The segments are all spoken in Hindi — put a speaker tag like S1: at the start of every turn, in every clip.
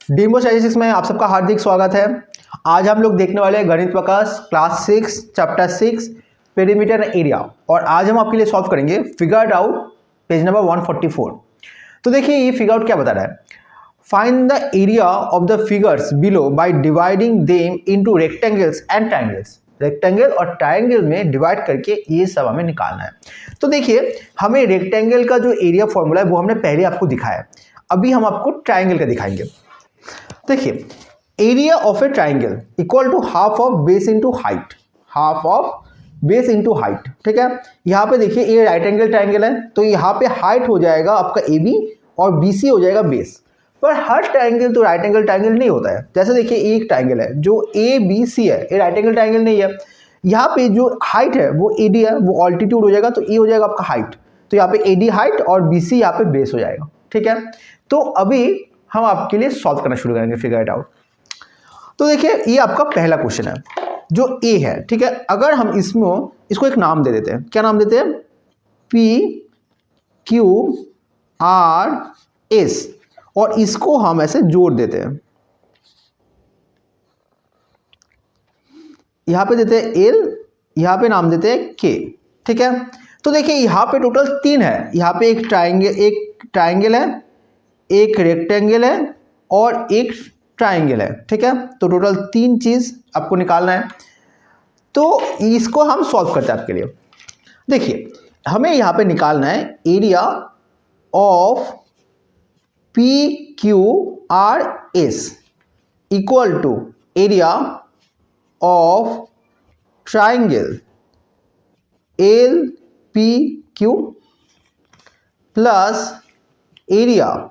S1: डीमो स्टैटिस्टिक्स में आप सबका हार्दिक स्वागत है। आज हम लोग देखने वाले हैं गणित प्रकाश क्लास 6 चैप्टर 6 पेरीमीटर एरिया, और आज हम आपके लिए सॉल्व करेंगे फिगर आउट पेज नंबर 144। तो देखिए ये फिगर आउट क्या बता रहा है। Find the area of the figures below by dividing them into rectangles and triangles. Rectangle और ट्रायंगल में डिवाइड करके ये सब हमें निकालना है। तो देखिए हमें रेक्टेंगल का जो एरिया फॉर्मूला है वो हमने पहले आपको दिखाया है, अभी हम आपको ट्रायंगल का दिखाएंगे। देखिए area of a triangle equal to half of base into height, half of base into height. ठीक है, यहाँ पे देखिए ये राइट एंगल ट्राइंगल है, तो यहाँ पे हाइट हो जाएगा आपका ए बी और बी सी हो जाएगा बेस। पर हर ट्राइंगल तो राइट एंगल ट्राइंगल नहीं होता है। जैसे देखिए एक ट्राइंगल है जो ए बी सी है, ये राइट एंगल ट्राइंगल नहीं है। यहाँ पे जो हाइट है वो ए डी है, वो ऑल्टीट्यूड हो जाएगा, तो ए हो जाएगा आपका हाइट, तो यहाँ पे ए डी हाइट और बी सी यहाँ पे बेस हो जाएगा। ठीक है, तो अभी हम आपके लिए सॉल्व करना शुरू करेंगे फिगर इट आउट। तो देखिए ये आपका पहला क्वेश्चन है जो ए है। ठीक है, अगर हम इसको एक नाम दे देते हैं, क्या नाम देते हैं, पी क्यू आर एस, और इसको हम ऐसे जोड़ देते हैं, यहां पे देते हैं एल, यहां पे नाम देते हैं के। ठीक है, तो देखिए यहां पे टोटल 3 है, यहां पे एक ट्राइंगल है, एक रेक्टेंगल है और एक ट्राइंगल है। ठीक है, तो टोटल 3 चीज आपको निकालना है। तो इसको हम सॉल्व करते हैं आपके लिए। देखिए हमें यहां पे निकालना है area of P Q R S equal to area of triangle L P Q plus area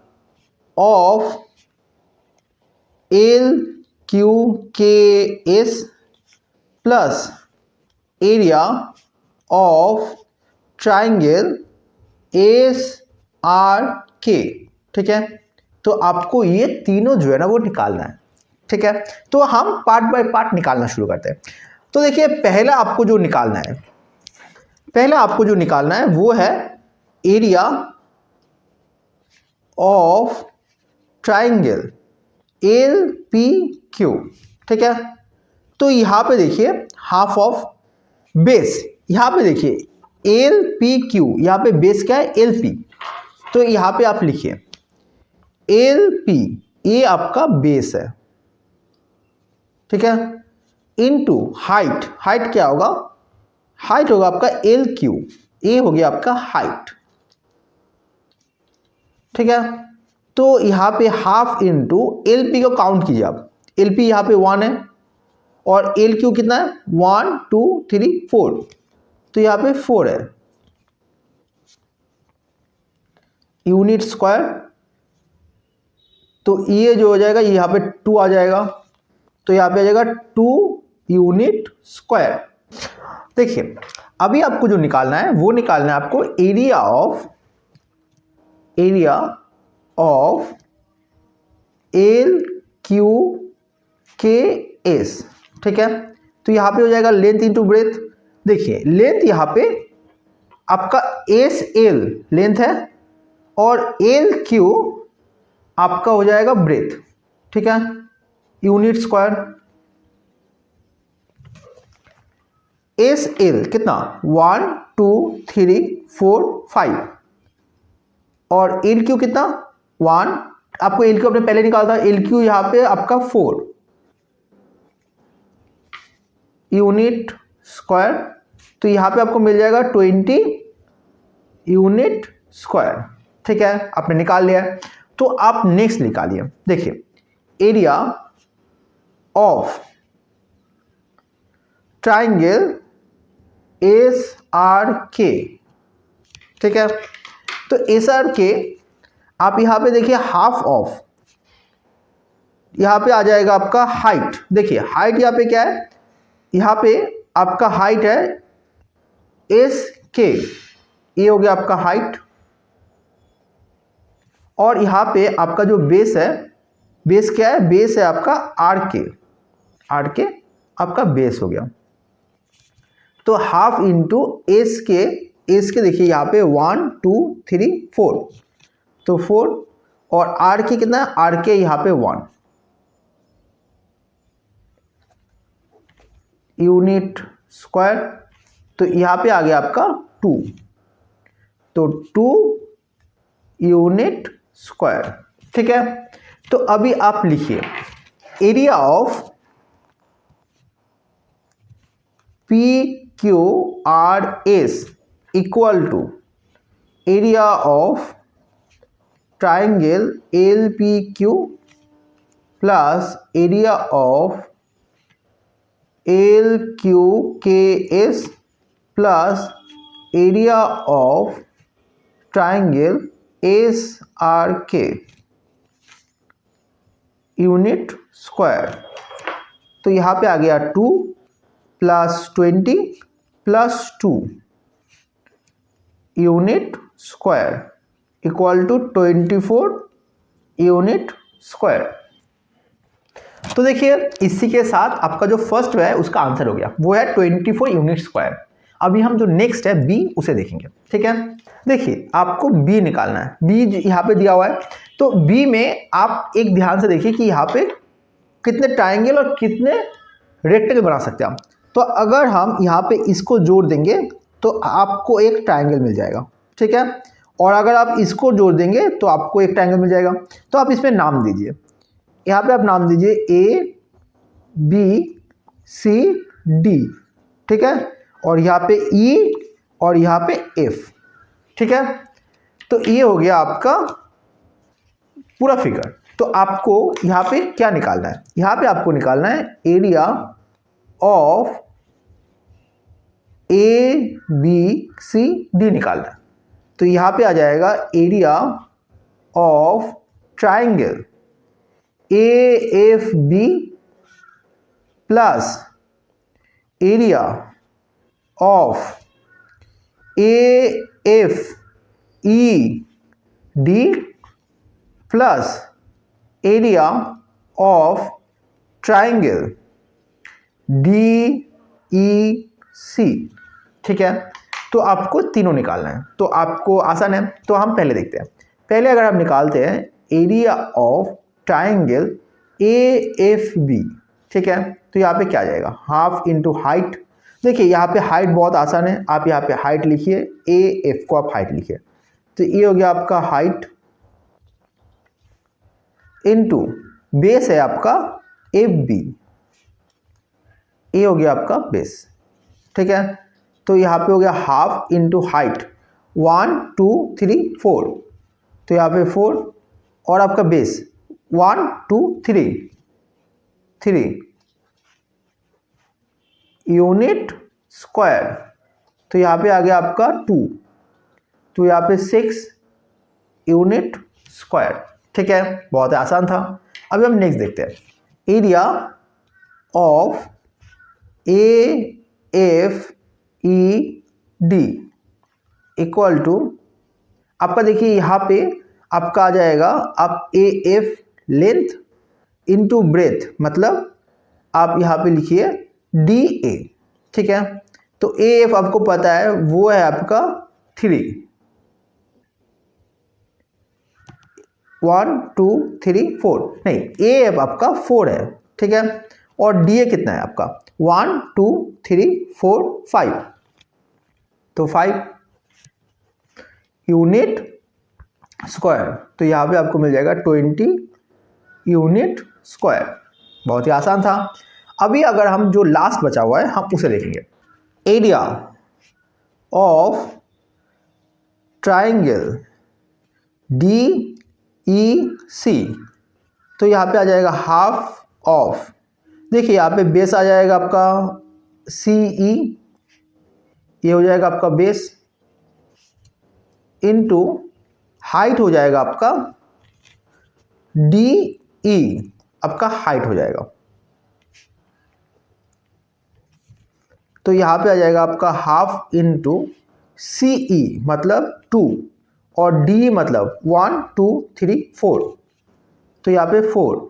S1: of L Q K S plus area of triangle S R K. ठीक है, तो आपको ये तीनों जो है ना वो निकालना है। ठीक है, तो हम पार्ट बाय पार्ट निकालना शुरू करते हैं। तो देखिए पहला आपको जो निकालना है वो है area of triangle L P Q. ठीक है, तो यहां पे देखिए हाफ ऑफ बेस, यहां पे देखिए एल पी क्यू, यहां पे बेस क्या है, एल पी, तो यहां पे आप लिखिए एल पी, ये आपका बेस है। ठीक है, इनटू हाइट, हाइट क्या होगा, हाइट होगा आपका एल क्यू, ये हो गया आपका हाइट। ठीक है, तो यहां पे हाफ इंटू एल पी को काउंट कीजिए आप, एल पी यहां पे 1 है और एल क्यू कितना है, 1 2 3 4, तो यहां पे 4 है, यूनिट स्क्वायर, तो ये जो हो जाएगा यहाँ पे 2 आ जाएगा, तो यहाँ पे आ जाएगा 2 यूनिट स्क्वायर। देखिए अभी आपको जो निकालना है वो निकालना है आपको area of L Q K S. ठीक है, तो यहाँ पे हो जाएगा लेंथ इंटू ब्रेथ। देखिए लेंथ यहाँ पे आपका एस एल लेंथ है और एल क्यू आपका हो जाएगा ब्रेथ। ठीक है, यूनिट स्क्वायर, एस एल कितना 1 2 3 4 5 और एल क्यू कितना 1, आपको एल क्यू आपने पहले निकाला था, एल क्यू यहां पे आपका 4 यूनिट स्क्वायर, तो यहां पे आपको मिल जाएगा 20 यूनिट स्क्वायर। ठीक है, आपने निकाल लिया है। तो आप नेक्स्ट निकालिए। देखिए area of triangle S R K. ठीक है, तो एस आर के आप यहां पे देखिए हाफ ऑफ, यहां पे आ जाएगा आपका हाइट। देखिए हाइट यहां पे क्या है, यहां पे आपका हाइट है एस के, ये हो गया आपका हाइट, और यहां पे आपका जो बेस है, बेस क्या है, बेस है आपका आर के, आर के आपका बेस हो गया। तो हाफ इंटू एस के देखिए यहाँ पे 1 2 3 4, तो 4, और आर के कितना है, आर के यहाँ पे 1, यूनिट स्क्वायर। तो यहाँ पे आ गया आपका 2, तो 2 यूनिट स्क्वायर। ठीक है, तो अभी आप लिखिए area of P Q R S equal to area of triangle L P Q plus area of L Q K S plus area of triangle S R K unit square. तो यहाँ पे आ गया 2 plus 20 plus 2 unit square equal to 24 unit square. तो देखिए इसी के साथ आपका जो फर्स्ट है उसका आंसर हो गया, वो है 24 यूनिट स्क्वायर। अभी हम जो नेक्स्ट है बी उसे देखेंगे। ठीक है, देखिए आपको बी निकालना है, बी यहाँ पे दिया हुआ है। तो बी में आप एक ध्यान से देखिए कि यहाँ पे कितने ट्राइंगल और कितने रेक्टेंगल बना सकते हैं हम। तो अगर हम यहाँ पे इसको जोड़ देंगे तो आपको एक ट्राइंगल मिल जाएगा। ठीक है, और अगर आप इसको जोड़ देंगे तो आपको एक ट्राइंगल मिल जाएगा। तो आप इसमें नाम दीजिए, यहाँ पे आप नाम दीजिए ए बी सी डी। ठीक है, और यहाँ पे ई और यहाँ पे एफ। ठीक है, तो ये हो गया आपका पूरा फिगर। तो आपको यहाँ पे क्या निकालना है, यहाँ पे आपको निकालना है area of A B C D निकालना है। तो यहाँ पे आ जाएगा area of triangle A F B plus area of A F E D plus area of triangle D E C. ठीक है, तो आपको तीनों निकालना है। तो आपको आसान है, तो हम पहले देखते हैं। पहले अगर हम निकालते हैं area of triangle A F B. ठीक है, तो यहाँ पे क्या आ जाएगा, हाफ इंटू हाइट। देखिए यहाँ पे हाइट बहुत आसान है, आप यहाँ पे हाइट लिखिए, ए एफ को आप हाइट लिखिए। तो ये हो गया आपका हाइट इंटू बेस है आपका एफ बी, ये हो गया आपका बेस। ठीक है, तो यहाँ पे हो गया हाफ इंटू हाइट 1 2 3 4। तो यहाँ पे 4 और आपका बेस 1 2 3 यूनिट स्क्वायर। तो यहाँ पे आ गया आपका 2, तो यहाँ पे 6 यूनिट स्क्वायर। ठीक है, बहुत आसान था। अभी हम नेक्स्ट देखते हैं area of A F E D equal to आपका, देखिए यहाँ पे आपका आ जाएगा, आप A F length into breadth, मतलब आप यहाँ पे लिखिए डी ए। ठीक है, तो ए एफ आपको पता है वो है आपका 3, 1 2 3 4, नहीं ए एफ आपका 4 है। ठीक है, और डी ए कितना है आपका 1 2 3 4 5, तो 5 यूनिट स्क्वायर। तो यहाँ पे आपको मिल जाएगा 20 यूनिट स्क्वायर। बहुत ही आसान था। अभी अगर हम जो लास्ट बचा हुआ है हम उसे देखेंगे, area of triangle D E C. तो यहाँ पे आ जाएगा हाफ ऑफ, देखिए यहाँ पे बेस आ जाएगा आपका सी ई, ये हो जाएगा आपका बेस इनटू हाइट हो जाएगा आपका डी ई, आपका हाइट हो जाएगा। तो यहाँ पे आ जाएगा आपका हाफ इंटू सी ई मतलब 2 और डी मतलब 1 2 3 4, तो यहाँ पे 4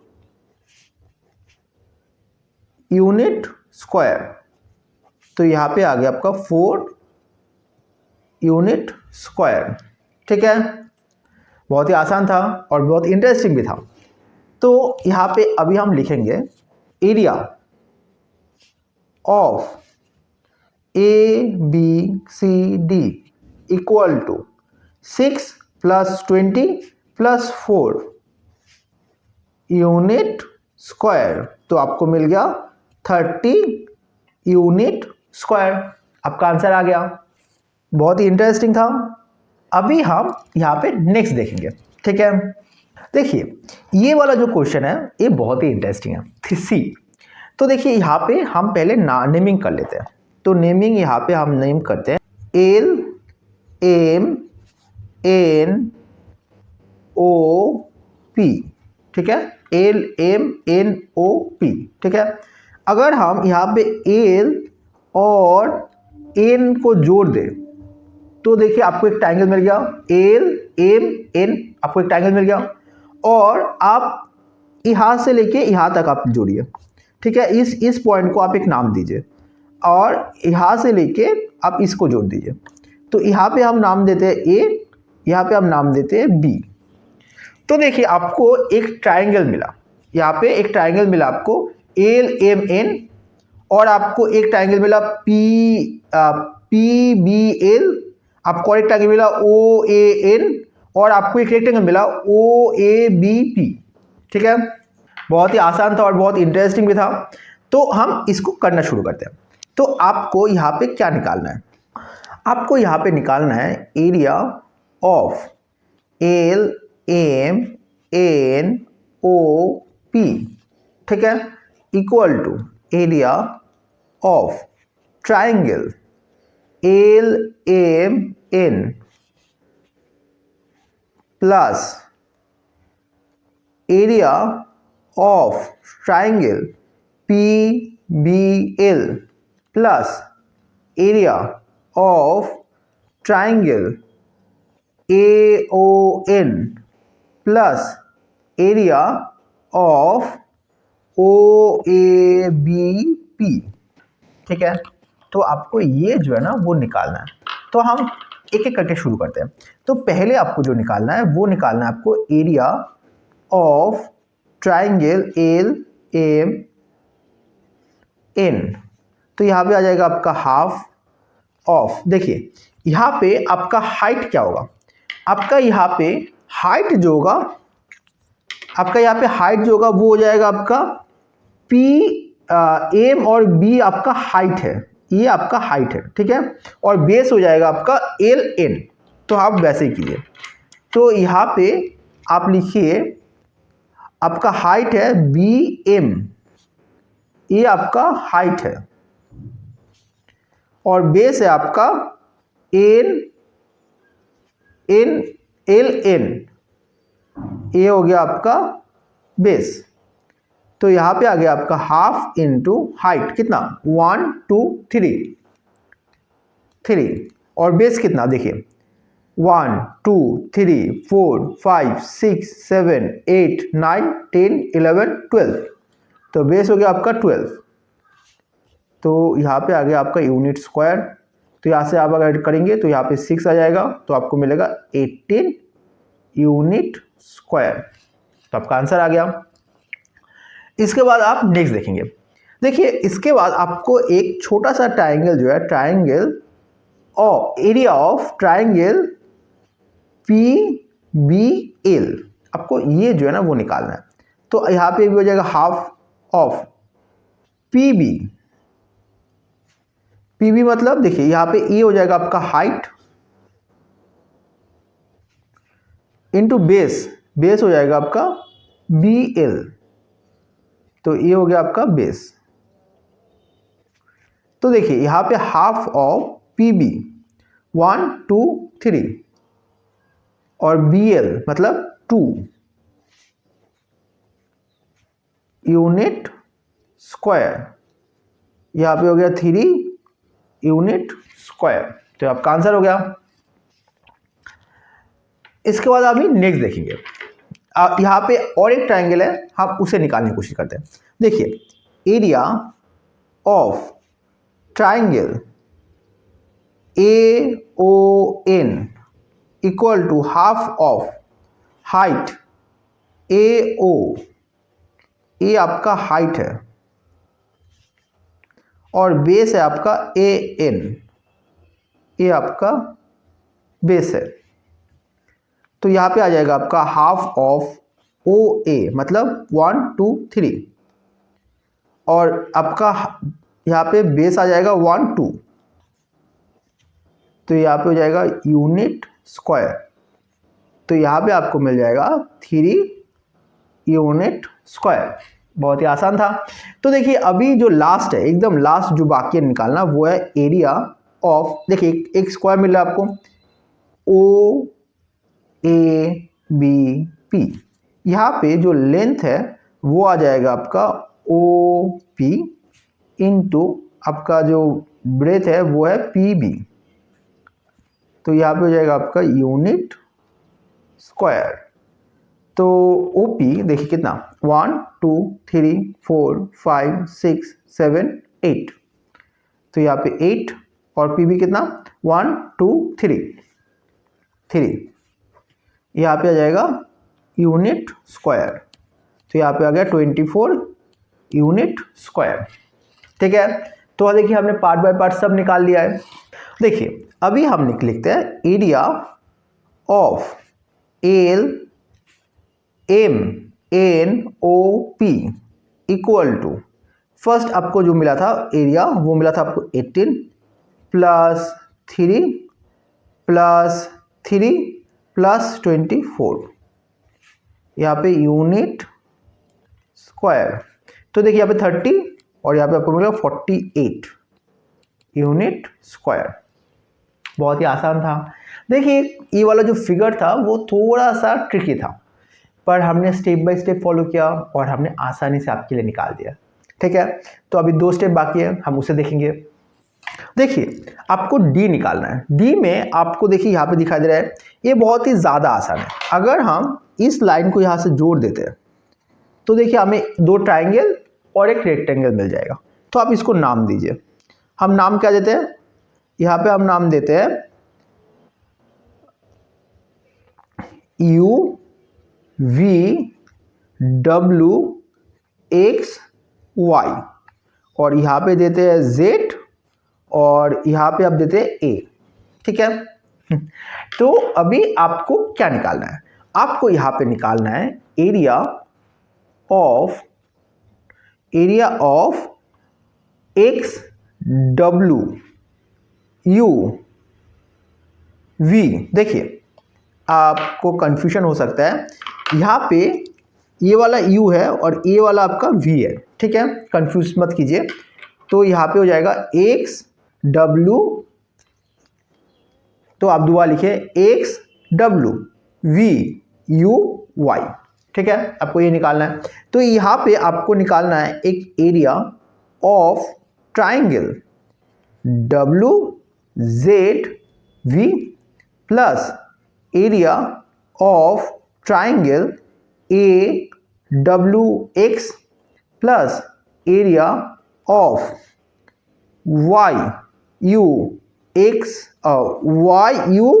S1: यूनिट स्क्वायर। तो यहाँ पे आ गया आपका 4 यूनिट स्क्वायर। ठीक है, बहुत ही आसान था और बहुत इंटरेस्टिंग भी था। तो यहाँ पे अभी हम लिखेंगे area of ABCD equal to 6 + 20 + 4 unit square, तो आपको मिल गया 30 यूनिट स्क्वायर। आपका आंसर आ गया। बहुत ही इंटरेस्टिंग था। अभी हम यहाँ पे नेक्स्ट देखेंगे, ठीक है। देखिए ये वाला जो क्वेश्चन है ये बहुत ही इंटरेस्टिंग है। सी, तो देखिए यहाँ पे हम पहले नेमिंग कर लेते हैं। तो नेमिंग यहाँ पे हम नेम करते हैं LMNOP, ठीक है, LMNOP, ठीक है। अगर हम यहाँ पे L और N को जोड़ दें तो देखिए आपको एक ट्रायंगल मिल गया, LMN, आपको एक ट्रायंगल मिल गया। और आप यहाँ से लेके यहाँ तक आप जोड़िए, ठीक है। इस पॉइंट को आप एक नाम दीजिए और यहाँ से लेके आप इसको जोड़ दीजिए। तो यहाँ पे हम नाम देते हैं A, यहाँ पे हम नाम देते हैं B। तो देखिए आपको एक ट्रायंगल मिला, यहाँ पे एक ट्रायंगल मिला आपको LMN, और आपको एक ट्रायंगल मिला PBL, आपको और एक ट्रायंगल मिला OAN, और आपको एक रेक्टेंगल मिला OABP, ठीक है। बहुत ही आसान था और बहुत इंटरेस्टिंग भी था। तो हम इसको करना शुरू करते हैं। तो आपको यहाँ पे क्या निकालना है? आपको यहाँ पे निकालना है एरिया ऑफ LMNOP, ठीक है, equal to area of triangle LMN plus area of triangle PBL plus area of triangle AON plus area of OABP, ठीक है। तो आपको ये जो है ना वो निकालना है। तो हम एक एक करके शुरू करते हैं। तो पहले आपको जो निकालना है वो निकालना है आपको एरिया ऑफ ट्रायंगल LMN। तो यहाँ पे आ जाएगा आपका हाफ ऑफ, देखिए यहाँ पे आपका हाइट क्या होगा, आपका यहाँ पे हाइट जो होगा, आपका यहाँ पे हाइट जो होगा वो हो जाएगा आपका M और B आपका हाइट है, ये आपका हाइट है, ठीक है। और बेस हो जाएगा आपका LN। तो आप वैसे ही कीजिए। तो यहाँ पे आप लिखिए आपका हाइट है BM, ये आपका हाइट है, और बेस है आपका LN, ये हो गया आपका बेस। तो यहाँ पे आ गया आपका हाफ इंटू हाइट, कितना 1 2 3, और बेस कितना देखिए 1 2 3 4 5 6 7 8 9 10 11 12, तो बेस हो गया आपका 12। तो यहाँ पे आ गया आपका यूनिट स्क्वायर। तो यहाँ से आप अगर ऐड करेंगे तो यहाँ पे 6 आ जाएगा, तो आपको मिलेगा 18 यूनिट स्क्वायर। तो आपका आंसर आ गया। इसके बाद आप नेक्स्ट देखेंगे। देखिए इसके बाद आपको एक छोटा सा ट्रायंगल जो है, triangle of area of triangle PBL, आपको ये जो है ना वो निकालना है। तो यहाँ पे भी हो जाएगा हाफ ऑफ PB मतलब देखिए यहाँ पे ए हो जाएगा आपका हाइट इंटू बेस हो जाएगा आपका BL, तो ये हो गया आपका बेस। तो देखिए यहाँ पे हाफ ऑफ PB 1 2 3 और BL मतलब 2 यूनिट स्क्वायर, यहाँ पे हो गया 3 यूनिट स्क्वायर। तो आपका आंसर हो गया। इसके बाद अभी नेक्स्ट देखेंगे। यहाँ पे और एक ट्रायंगल है, हम उसे निकालने की कोशिश करते हैं। देखिए area of triangle AON equal to half of height AO, ये आपका हाइट है, और बेस है आपका ए एन, ये आपका बेस है। तो यहाँ पे आ जाएगा आपका हाफ ऑफ ओ ए, मतलब 1 2 3, और आपका यहाँ पे बेस आ जाएगा 1 2, तो यहाँ पे हो जाएगा यूनिट स्क्वायर। तो यहाँ पे आपको मिल जाएगा 3 यूनिट स्क्वायर। बहुत ही आसान था। तो देखिए अभी जो लास्ट है, एकदम लास्ट जो बाकी है निकालना, वो है एरिया ऑफ, देखिए एक स्क्वायर मिल रहा है आपको, ओ ए बी पी। यहाँ पे जो लेंथ है वो आ जाएगा आपका ओ पी इंटू आपका जो ब्रेथ है वो है पी बी। तो यहाँ पे हो जाएगा आपका यूनिट स्क्वायर। तो ओ पी देखिए कितना, 1 2 3 4 5 6 7 8, तो यहाँ पे 8, और पी बी कितना 1 2 3 3, यहाँ पे आ जाएगा यूनिट स्क्वायर। तो यहाँ पे आ गया 24 यूनिट स्क्वायर। ठीक है, तो देखिए हमने पार्ट बाय पार्ट सब निकाल लिया है। देखिए अभी हम लिखते हैं area of L M N O P equal to, first आपको जो मिला था एरिया वो मिला था आपको 18 प्लस 3 प्लस 3 प्लस 24, यहाँ पे यूनिट स्क्वायर। तो देखिए यहाँ पे 30 और यहाँ पे आपको मिलेगा 48 यूनिट स्क्वायर। बहुत ही आसान था। देखिए ये वाला जो फिगर था वो थोड़ा सा ट्रिकी था, पर हमने स्टेप बाय स्टेप फॉलो किया और हमने आसानी से आपके लिए निकाल दिया। ठीक है, तो अभी 2 स्टेप बाकी है, हम उसे देखेंगे। देखिए आपको डी निकालना है। डी में आपको देखिए यहाँ पे दिखाई दे रहा है, ये बहुत ही ज़्यादा आसान है। अगर हम इस लाइन को यहाँ से जोड़ देते हैं तो देखिए हमें 2 ट्राइंगल और एक रेक्टेंगल मिल जाएगा। तो आप इसको नाम दीजिए। हम नाम क्या देते हैं, यहाँ पे हम नाम देते हैं U V W X Y, और यहाँ पे देते हैं जेड, और यहाँ पे आप देते हैं ए। ठीक है, तो अभी आपको क्या निकालना है, आपको यहाँ पे निकालना है area of X W U V. देखिए आपको कंफ्यूजन हो सकता है, यहाँ पे ये वाला u है और ये वाला आपका v है। ठीक है, कंफ्यूज मत कीजिए। तो यहाँ पे हो जाएगा x w, तो आप दुआ लिखिए x w v u y। ठीक है, आपको ये निकालना है। तो यहाँ पे आपको निकालना है एक area of triangle w z v plus area of triangle A W x plus area of why you x why you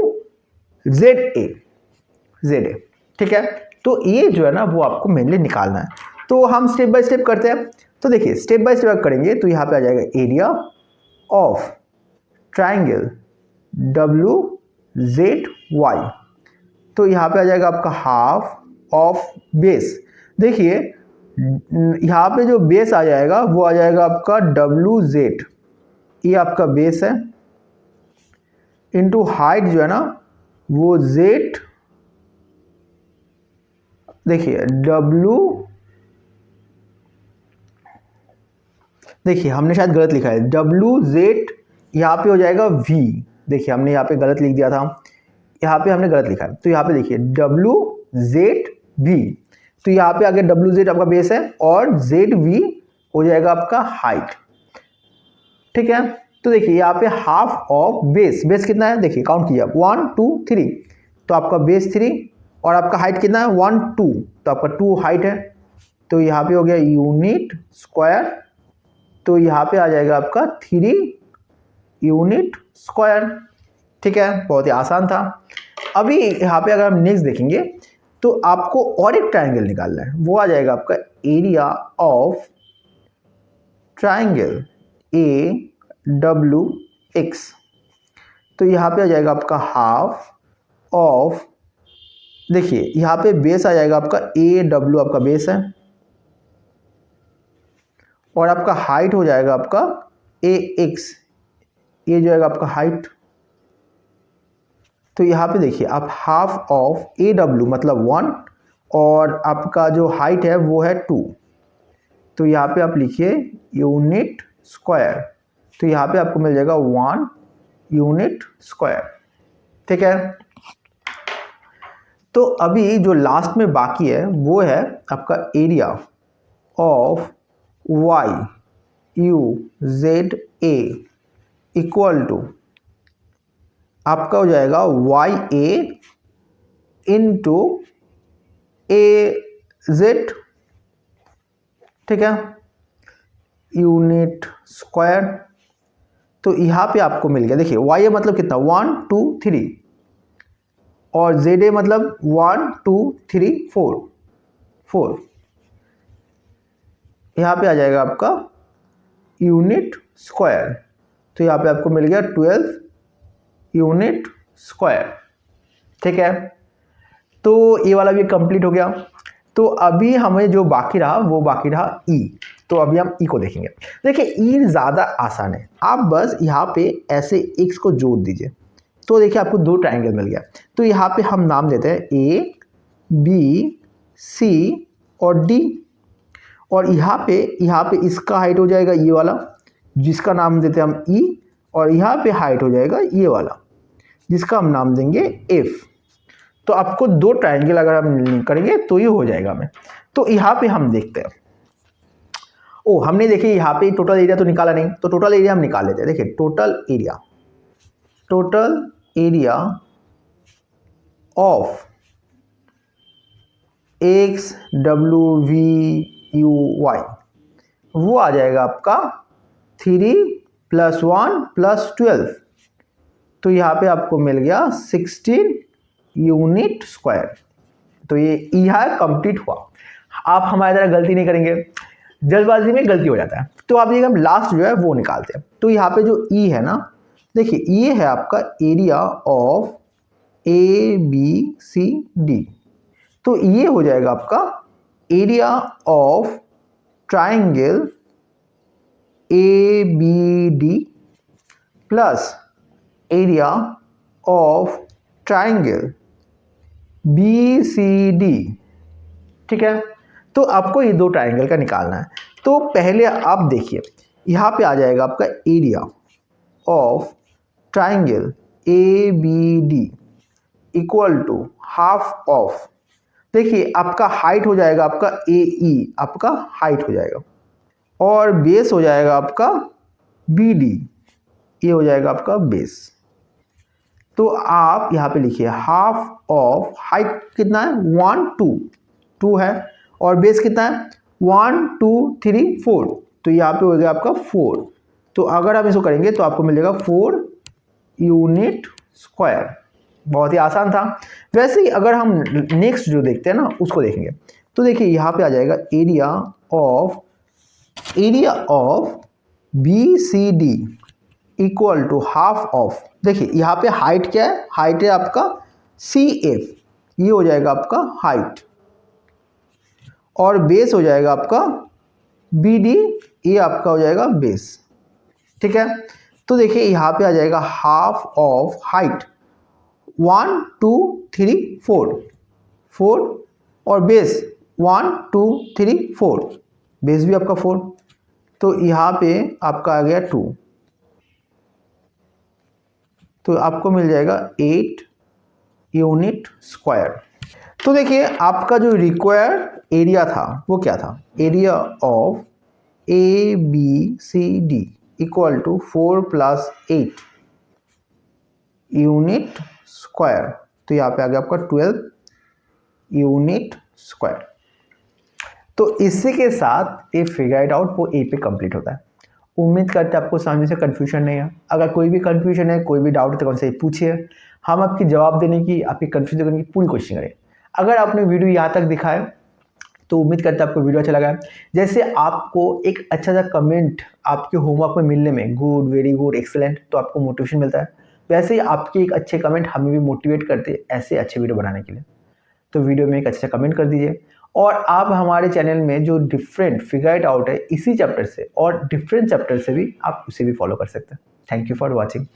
S1: Z A. ठीक है, तो ये जो है ना वो आपको मेनली निकालना है। तो हम स्टेप बाय स्टेप करते हैं। तो देखिए स्टेप बाय स्टेप करेंगे तो यहाँ पे आ जाएगा area of triangle W Z Y, तो यहाँ पे आ जाएगा आपका हाफ ऑफ बेस। देखिए यहाँ पे जो बेस आ जाएगा वो आ जाएगा आपका डब्ल्यू जेड, ये आपका बेस है, इनटू हाइट जो है ना वो जेड, देखिए डब्ल्यू, देखिए हमने शायद गलत लिखा है, डब्ल्यू जेड यहाँ पे हो जाएगा वी। देखिए हमने यहाँ पे गलत लिख दिया था, यहाँ पे हमने गलत लिखा है। तो यहाँ पे देखिए डब्ल्यू जेड वी, तो यहाँ पे आगे डब्ल्यू जेड आपका बेस है और जेड वी हो जाएगा आपका हाइट। ठीक है, तो देखिए यहाँ पे हाफ ऑफ बेस, बेस कितना है देखिए काउंट कीजिए आप 1 2 3, तो आपका बेस 3 और आपका हाइट कितना है 1 2, तो आपका 2 हाइट है। तो यहाँ पे हो गया यूनिट स्क्वायर, तो यहाँ पे आ जाएगा आपका 3 यूनिट स्क्वायर। ठीक है, बहुत ही आसान था। अभी यहाँ पे अगर हम नेक्स्ट देखेंगे तो आपको और एक ट्राइंगल निकालना है, वो आ जाएगा आपका एरिया ऑफ ट्राइंगल AWX। तो यहाँ पे आ जाएगा आपका हाफ ऑफ, देखिए यहाँ पे बेस आ जाएगा आपका AW, आपका बेस है, और आपका हाइट हो जाएगा आपका AX, ये जो है आपका हाइट। तो यहाँ पे देखिए आप हाफ ऑफ AW मतलब 1, और आपका जो हाइट है वो है 2। तो यहाँ पे आप लिखिए यूनिट स्क्वायर, तो यहाँ पे आपको मिल जाएगा 1 यूनिट स्क्वायर। ठीक है, तो अभी जो लास्ट में बाकी है वो है आपका area of YUZA equal to आपका हो जाएगा YA इंटू AZ। ठीक है, यूनिट स्क्वायर। तो यहाँ पे आपको मिल गया, देखिए YA मतलब कितना 1 2 3, और ZA मतलब 1 2 3 4। यहाँ पे आ जाएगा आपका यूनिट स्क्वायर। तो यहाँ पे आपको मिल गया 12 यूनिट स्क्वायर। ठीक है, तो ये वाला भी कंप्लीट हो गया। तो अभी हमें जो बाकी रहा वो बाकी रहा ई। तो अभी हम ई को देखेंगे। देखिए ई ज़्यादा आसान है, आप बस यहाँ पे ऐसे एक्स को जोड़ दीजिए। तो देखिए आपको दो ट्रायंगल मिल गया। तो यहाँ पे हम नाम देते हैं ए बी सी और डी, और यहाँ पे इसका हाइट हो जाएगा ये वाला, जिसका नाम देते हैं हम ई, और यहाँ पे हाइट हो जाएगा ये वाला, जिसका हम नाम देंगे एफ। तो आपको दो ट्रायंगल अगर हम करेंगे तो ये हो जाएगा हमें। तो यहाँ पे हम देखते हैं, ओ हमने देखिए यहाँ पे टोटल एरिया तो निकाला नहीं, तो टोटल एरिया हम निकाल लेते हैं। देखिए total area of X W V U Y वो आ जाएगा आपका 3 + 1 + 12। तो यहाँ पे आपको मिल गया 16 यूनिट स्क्वायर। तो ये यहाँ कंप्लीट हुआ। आप हमारी तरह गलती नहीं करेंगे, जल्दबाजी में गलती हो जाता है। तो आप देखिए हम लास्ट जो है वो निकालते हैं। तो यहाँ पे जो ई है ना, देखिए ये है आपका एरिया ऑफ ABCD। तो ये हो जाएगा आपका area of triangle ABD plus area of triangle BCD। ठीक है, तो आपको ये दो ट्राइंगल का निकालना है। तो पहले आप देखिए यहाँ पे आ जाएगा आपका area of triangle ABD equal to half of, देखिए आपका हाइट हो जाएगा आपका AE, आपका हाइट हो जाएगा, और बेस हो जाएगा आपका BD, ये हो जाएगा आपका बेस। तो आप यहाँ पे लिखिए हाफ ऑफ, हाइट कितना है 1 2 है, और बेस कितना है 1 2 3 4। तो यहाँ पे हो गया आपका 4। तो अगर आप इसको करेंगे तो आपको मिलेगा 4 यूनिट स्क्वायर। बहुत ही आसान था। वैसे ही अगर हम नेक्स्ट जो देखते हैं ना उसको देखेंगे, तो देखिए यहाँ पे आ जाएगा area of BCD equal to half of, देखिए यहाँ पे हाइट क्या है, हाइट है आपका CF, ये हो जाएगा आपका हाइट, और बेस हो जाएगा आपका BD, ये आपका हो जाएगा बेस। ठीक है, तो देखिए यहाँ पे आ जाएगा हाफ ऑफ हाइट 1 2 3 4 और बेस 1 2 3 4, बेस भी आपका 4। तो यहाँ पे आपका आ गया 2, तो आपको मिल जाएगा 8 यूनिट स्क्वायर। तो देखिए आपका जो रिक्वायर्ड एरिया था वो क्या था, area of ABCD equal to 4 + 8 unit square. तो यहाँ पे आ गया आपका 12 यूनिट स्क्वायर। तो इसी के साथ ये फिगर इट आउट वो ए पे कंप्लीट होता है। उम्मीद करते हैं आपको समझने से कन्फ्यूजन नहीं है। अगर कोई भी कन्फ्यूजन है, कोई भी डाउट है तो कौन से पूछिए, हम आपकी जवाब देने की, आपकी कन्फ्यूजन करने की पूरी कोशिश करें। अगर आपने वीडियो यहाँ तक दिखा है तो उम्मीद करते हैं आपको वीडियो अच्छा लगा है। जैसे आपको एक अच्छा सा कमेंट आपके होमवर्क में मिलने में गुड, वेरी गुड, एक्सेलेंट, तो आपको मोटिवेशन मिलता है, वैसे ही आपके एक अच्छे कमेंट हमें भी मोटिवेट करते हैं ऐसे अच्छे वीडियो बनाने के लिए। तो वीडियो में एक अच्छा कमेंट कर दीजिए और आप हमारे चैनल में जो डिफरेंट फिगर इट आउट है इसी चैप्टर से और डिफरेंट चैप्टर से भी आप उसे भी फॉलो कर सकते हैं। Thank you for watching.